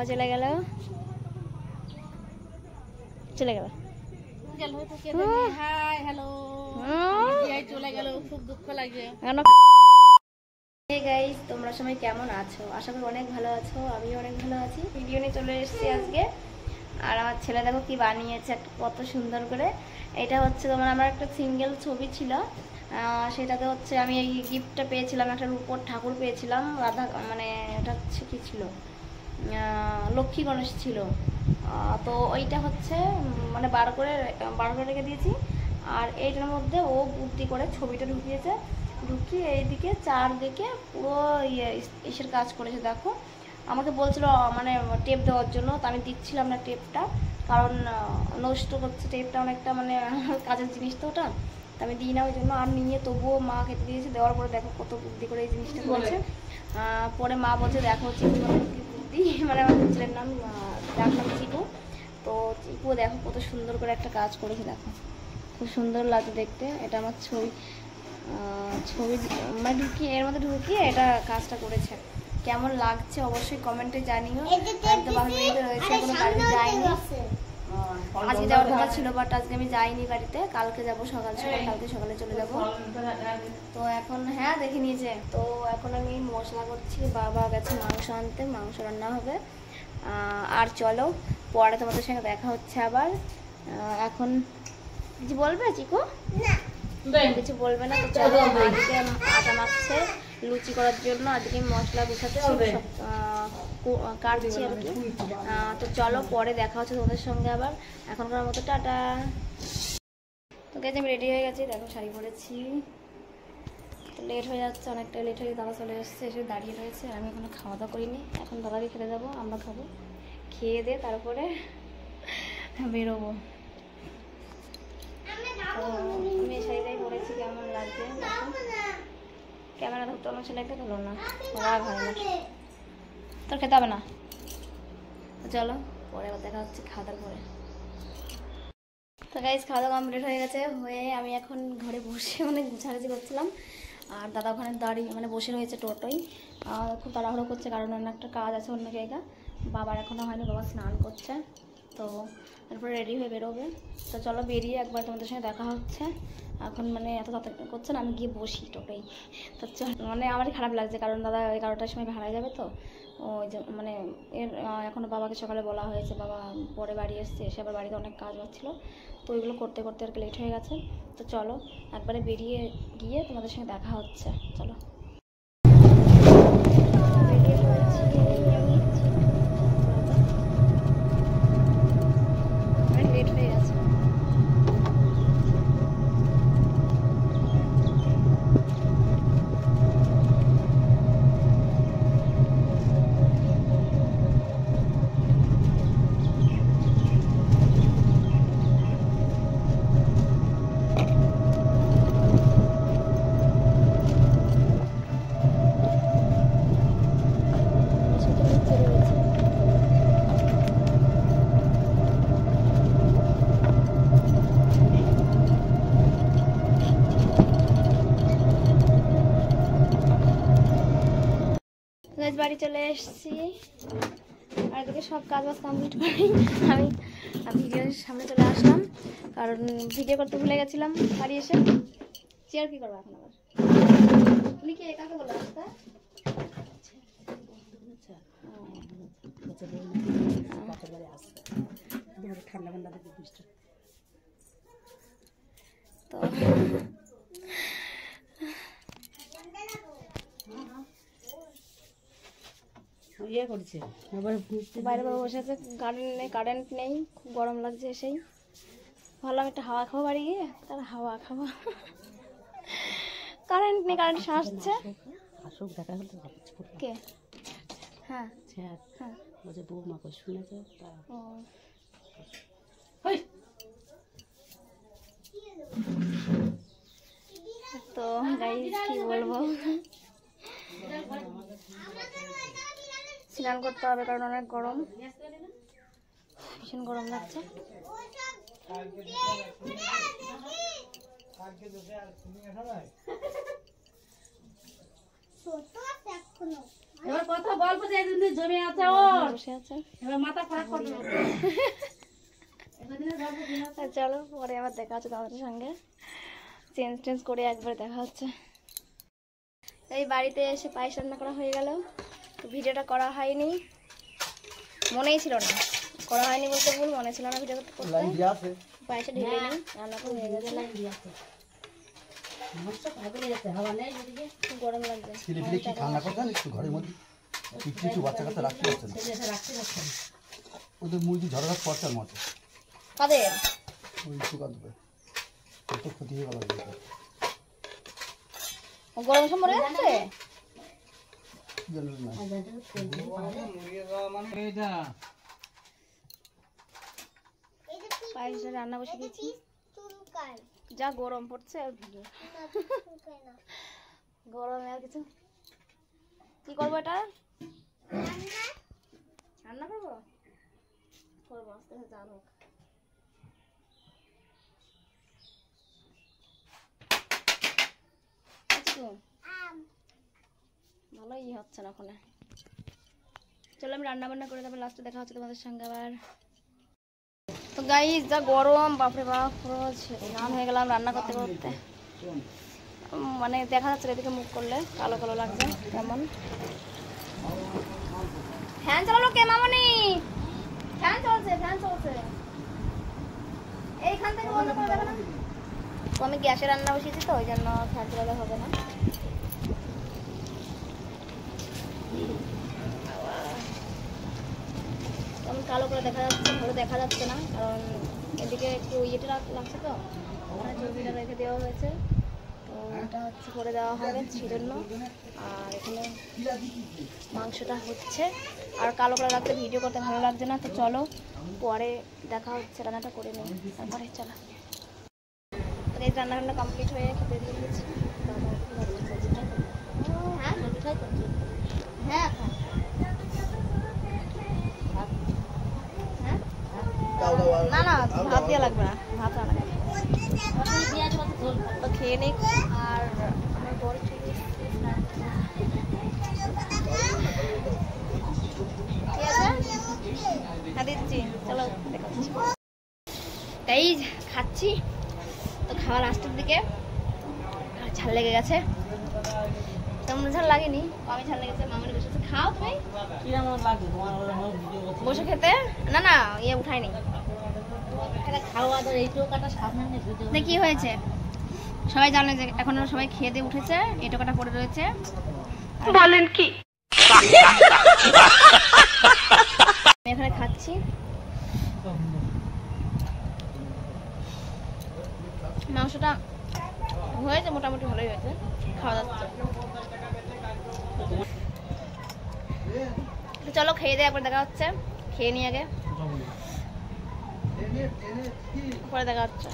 বাবা চলে গেল চলে গেল হাই হ্যালো চলে গেল, খুব দুঃখ লাগে। হে গাইস, তোমরা সবাই কেমন আছো? আশা করি অনেক ভালো আছো, আমিও অনেক ভালো আছি। ভিডিও নিয়ে চলে এসেছি আজকে। আর আমার ছেলে দেখো কি বানিয়েছে কত সুন্দর করে। এটা হচ্ছে তোমার আমার একটা সিঙ্গেল ছবি ছিল, সেটাতে হচ্ছে আমি এই গিফটটা পেয়েছিলাম, একটা রূপোর ঠাকুর পেয়েছিলাম, রাধা মানে এটা হচ্ছে কি ছিল, লক্ষ্মী গণেশ ছিল। তো ওইটা হচ্ছে মানে বার করে রেখে দিয়েছি। আর এইটার মধ্যে ও বুদ্ধি করে ছবিটা ঢুকিয়েছে, ঢুকিয়ে এইদিকে চারদিকে পুরো ইসের কাজ করেছে। দেখো আমাকে বলছিল মানে টেপ দেওয়ার জন্য, তো আমি দিচ্ছিলাম না টেপটা, কারণ নষ্ট করছে টেপটা, অনেকটা মানে কাজের জিনিস তো ওটা, তো আমি দিই না ওই জন্য। আর নিয়ে তবুও মা খেতে দিয়েছে, দেওয়ার পরে দেখো কত বুদ্ধি করে এই জিনিসটা করেছে। পরে মা বলছে দেখো চিকু বুদ্ধি, মানে আমাদের ছেলের নাম ডাকলাম চিকু, তো চিকু দেখো কত সুন্দর করে একটা কাজ করেছে, দেখো খুব সুন্দর লাগে দেখতে। এটা আমার ছবি মানে ঢুকিয়ে এর মধ্যে ঢুকিয়ে এটা কাজটা করেছে। কেমন লাগছে অবশ্যই কমেন্টে জানিও। আমি তো বাড়িতে রয়েছে, এখনো বাড়িতে যাইনি। আজকে যাওয়ার কথা ছিল, বাট আজকে আমি যাইনি বাড়িতে, কালকে যাবো সকাল সকাল, কালকে সকালে চলে যাবো। তো এখন হ্যাঁ দেখে নিয়েছে, তো এখন আমি মশলা করছি, বাবা গেছে মাংস আনতে, মাংস রান্না হবে। আর চলো পরে তোমাদের সঙ্গে দেখা হচ্ছে আবার। এখন কিছু বলবে চিকু? কিছু বলবে না। তো চলো, আজকে আটা মাখছে লুচি করার জন্য, আজকে মশলা গুছাচ্ছি, কাটছি আর কি। তো চলো পরে দেখা হচ্ছে তোমাদের সঙ্গে আবার। এখনকার মতো টাটা। তো গেছে আমি রেডি হয়ে গেছি, দেখো শাড়ি পরেছি। তো লেট হয়ে যাচ্ছে, অনেকটা লেট হয়ে দাদা চলে এসছে, এসে দাঁড়িয়ে রয়েছে। আমি এখনো খাওয়া দাওয়া করিনি, এখন দাদাকে খেতে যাবো, আমরা খাবো, খেয়ে দিয়ে তারপরে বেরোবো। আমি এই শাড়িটাই পরেছি, কেমন লাগছে ক্যামেরা ধরতে অনেক ছেলেকে ধরো না, রাগ হয় না, তোর খেতে হবে না। চলো পরে আবার দেখা হচ্ছে খাওয়া দাওয়ার পরে। তো গাইজ খাওয়া দাওয়া কমপ্লিট হয়ে গেছে, হয়ে আমি এখন ঘরে বসে মানে গুছাগুছি করছিলাম। আর দাদা ওখানে দাঁড়িয়ে মানে বসে রয়েছে টোটোই, খুব তাড়াহুড়ো করছে, কারণ অন্য একটা কাজ আছে অন্য জায়গা। বাবার এখনও হয়নি, বাবা স্নান করছে, তো তারপরে রেডি হয়ে বেরোবে। তো চলো বেরিয়ে একবার তোমাদের সঙ্গে দেখা হচ্ছে। এখন মানে এত তাড়াতাড়ি করছে না, আমি গিয়ে বসি টোটোই। তো মানে আমারই খারাপ লাগছে, কারণ দাদা 11টার সময় হারাই যাবে। তো ওই যে মানে এখনও বাবাকে সকালে বলা হয়েছে, বাবা পরে বাড়ি এসছে, এসে আবার বাড়িতে অনেক কাজ হচ্ছিলো, তো ওইগুলো করতে করতে আর কি লেট হয়ে গেছে। তো চলো একবারে বেরিয়ে গিয়ে তোমাদের সঙ্গে দেখা হচ্ছে। চলো বেরিয়ে পড়েছি আমি, লেট হয়ে গেছে। বাড়ি চলে এসেছি, আর এদিকে সব কাজ বাজ কমপ্লিট করি আমি ভিডিওর সামনে চলে আসলাম, কারণ ভিডিও করতে ভুলে গেছিলাম বাড়ি এসে। চেয়ার কি করবো এখন আবার? তুমি কি একাকে বলে আসতে? তো ইয়ে করছে বাইরে বাবা বসে আছে, কারেন্ট নেই, খুব গরম লাগছে। এসেই ভাবলাম একটা হাওয়া খাবো বাড়ি গিয়ে, তার হাওয়া খাবো, কারেন্ট নেই, কারেন্ট আসছে। আসুক দেখা হলো কে? হ্যাঁ হ্যাঁ বলছে বৌমা কই শুনেছে। তো গাইস কি বলবো, স্নান করতে হবে কারণ অনেক গরম, ভীষণ গরম লাগছে। এবার কথা বলবো যে দিন জমে আছে ওর বসে আছে। এবার মাথা ফারাক করে দেবো চলো পরে আবার দেখা হচ্ছে তোমাদের সঙ্গে, চেঞ্জ করে একবার দেখা হচ্ছে। এই বাড়িতে এসে পায়েস রান্না করা হয়ে গেল, ভিডিওটা করা হয়নি, মনেই ছিল না, করা হয়নি বলতে ভুল, মনে ছিল না ভিডিও করতে। পায়েসে ঢেলে নেই, রান্না তো হয়ে গেছে। গরম লাগছে, ওদের মুরগি ঝড়ার পরচার মতো কাদের ওই শুকা দেবে, কত ক্ষতি হয়ে গেল। গরম সময় মরে যাচ্ছে। পায়েসটা রান্না বসে দিয়েছি, যা গরম পড়ছে আর গরমে আর কিছু কি করবো, এটা রান্না করবো করবো আস্তে আস্তে জানো। ভালোই হচ্ছে না ওখানে। চলো আমি রান্না বান্না করে, তারপর লাস্টে দেখা হচ্ছে তোমাদের সঙ্গে আবার। তো গাইস যা গরম, বাপরে বাপ, পুরো স্নান হয়ে গেলাম রান্না করতে করতে। মানে দেখা যাচ্ছে এদিকে মুখ করলে কালো কালো লাগছে কেমন। ফ্যান চালালো কে মামনি? ফ্যান চলছে, ফ্যান চলছে, এইখান থেকে বন্ধ করে দেবে না। তো আমি গ্যাসে রান্না বসিয়েছি তো ওই জন্য ফ্যান চালালে হবে না। কেমন কালো করে দেখা যাচ্ছে, ভালো দেখা যাচ্ছে না, কারণ এদিকে একটু ইয়েটা লাগছে তো, ওখানে চর্বিটা রেখে দেওয়া হয়েছে, তো ওটা হচ্ছে করে দেওয়া হবে সেজন্য। আর এখানে মাংসটা হচ্ছে, আর কালো করে রাখতে ভিডিও করতে ভালো লাগছে না। তো চলো পরে দেখা হচ্ছে, রান্নাটা করে নিই তারপরে। চলো এই রান্না কমপ্লিট হয়ে খেতে দিয়ে দিয়েছি। হ্যাঁ হ্যাঁ না না ভাত দেওয়া লাগবে না, ভাত রান্না তো খেয়ে নিই। আর আমার বড় ঠিক আছে, হ্যাঁ দিচ্ছি, চলো দেখাচ্ছি। তাই খাচ্ছি, তো খাওয়া লাস্টের দিকে আর ঝাল লেগে গেছে, তেমন ঝাল লাগেনি, কমই ঝাল লেগেছে। মামানি বসেছে, খাও তুমি বসে খেতে। না না ইয়ে উঠায়নি, কি হয়েছে সবাই জানে যে এখনো সবাই খেয়ে দিয়ে উঠেছে, এই টোকাটা পড়ে রয়েছে। বলেন কি আমি এখানে খাচ্ছি, মাংসটা হয়েছে মোটামুটি ভালোই হয়েছে, খাওয়া যাচ্ছে। চলো খেয়ে দিয়ে একবার দেখা হচ্ছে, খেয়ে নিই আগে, পরে দেখা হচ্ছে।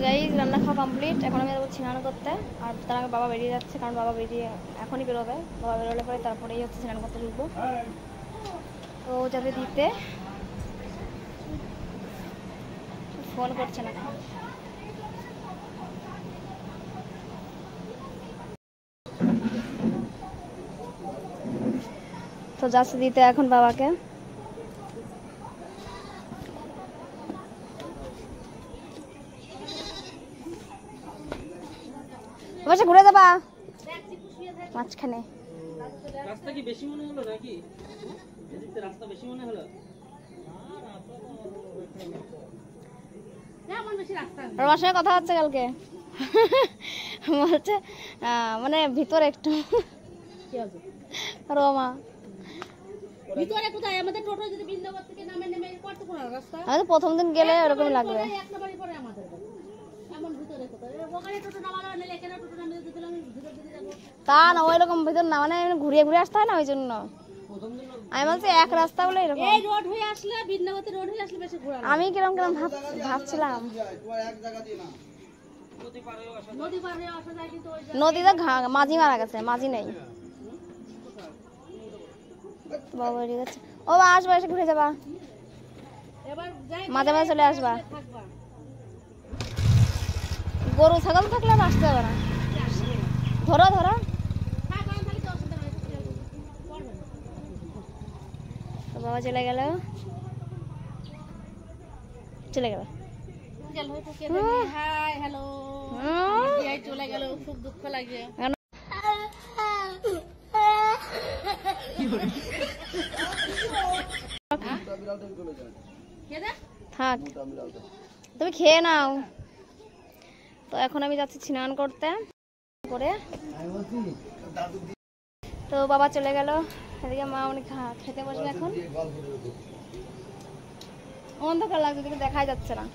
গাইস রান্না খাওয়া কমপ্লিট, এখন আমি যাবো স্নান করতে। আর তার আগে বাবা বেরিয়ে যাচ্ছে, কারণ বাবা বেরিয়ে এখনই বেরোবে, বাবা বেরোলে পরে তারপরেই হচ্ছে স্নান করতে ঢুকবো। তো যাবে দিতে, ফোন করছে না। তো যাচ্ছে দিতে এখন বাবাকে। বসে ঘুরে যাবা মাঝখানে। রাস্তা কি বেশি মনে হলো নাকি? এদিকে রাস্তা বেশি মনে হলো? রমার সঙ্গে কথা হচ্ছে কালকে, বলছে মানে ভিতরে একটু রমা ভিতরে কোথায়? আমাদের টোটো যদি বৃন্দাবন থেকে নামে নেমে কতক্ষণ রাস্তা? আমি প্রথম দিন গেলে ওরকম লাগবে। একটা বাড়ি পরে আমাদের এমন ভিতরে কোথায়? ওখানে টোটো নামানো নেই, এখানে টোটো নামিয়ে দিতে আমি ভিতর দিকে যাব। তা না ওই রকম ভিতর না, মানে ঘুরিয়ে ঘুরিয়ে আসতে হয় না, ওই জন্য আমি বলছি এক রাস্তা বলে এরকম। এই রোড হয়ে আসলে বৃন্দাবতী রোড হয়ে আসলে বেশি ঘোরা। আমি কিরম কিরম ভাবছিলাম নদী পার হয়ে আসা যায়, কিন্তু ওই নদীতে মাঝি মারা গেছে, মাঝি নেই। বাবা বেরিয়ে গেছে, ও আসবা, এসে ঘুরে যাবা, এবার যাই মাঝে মাঝে চলে আসবা। থাকবা। গরু ছাগল থাকলে আর আসতে হবে না, ধরো ধরো। থাক বাবা চলে গেল হাই হ্যালো চলে গেল, খুব দুঃখ লাগে। থাক তুমি খেয়ে নাও। তো এখন আমি যাচ্ছি স্নান করতে করে। তো বাবা চলে গেল, এদিকে মা উনি খেতে বসবে এখন। অন্ধকার লাগছে, দিকে দেখাই যাচ্ছে না।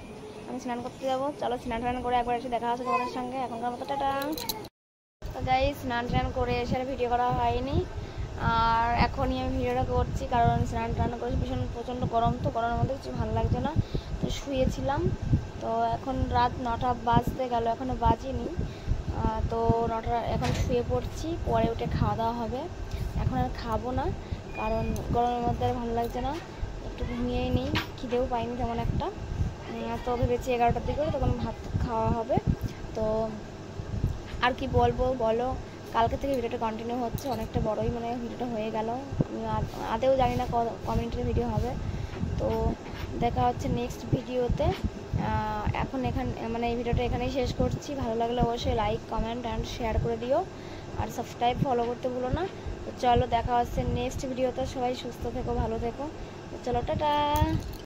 আমি স্নান করতে যাবো, চলো স্নান টান করে একবার এসে দেখা হচ্ছে তোমাদের সঙ্গে। এখনকার মতো টাটা। তো যাই স্নান টান করে এসে ভিডিও করা হয়নি, আর এখনই আমি ভিডিওটা করছি কারণ স্নান টান করে ভীষণ প্রচণ্ড গরম, তো গরমের মধ্যে কিছু ভালো লাগছে না, তো শুয়েছিলাম। তো এখন রাত 9টা বাজতে গেল, এখনও বাজিনি। তো 9টা এখন শুয়ে পড়ছি, পরে উঠে খাওয়া দাওয়া হবে। এখন আর খাবো না কারণ গরমের মধ্যে আর ভালো লাগছে না, একটু ঘুমিয়েই নিই, খিদেও পাইনি তেমন একটা। তো ভেবেছি 11টার দিকে তখন ভাত খাওয়া হবে। তো আর কি বলবো বলো, কালকে থেকে ভিডিওটা কন্টিনিউ হচ্ছে, অনেকটা বড়ই মানে ভিডিওটা হয়ে গেল। আমি আদেও জানি না কমিউনিটির ভিডিও হবে। তো দেখা হচ্ছে নেক্সট ভিডিওতে। এখন মানে এই ভিডিওটা এখানেই শেষ করছি। ভালো লাগলে অবশ্যই লাইক কমেন্ট অ্যান্ড শেয়ার করে দিও, আর সাবস্ক্রাইব ফলো করতে ভুলো না। তো চলো দেখা হচ্ছে নেক্সট ভিডিওতে। সবাই সুস্থ থেকো, ভালো থেকো। তো চলো টাটা।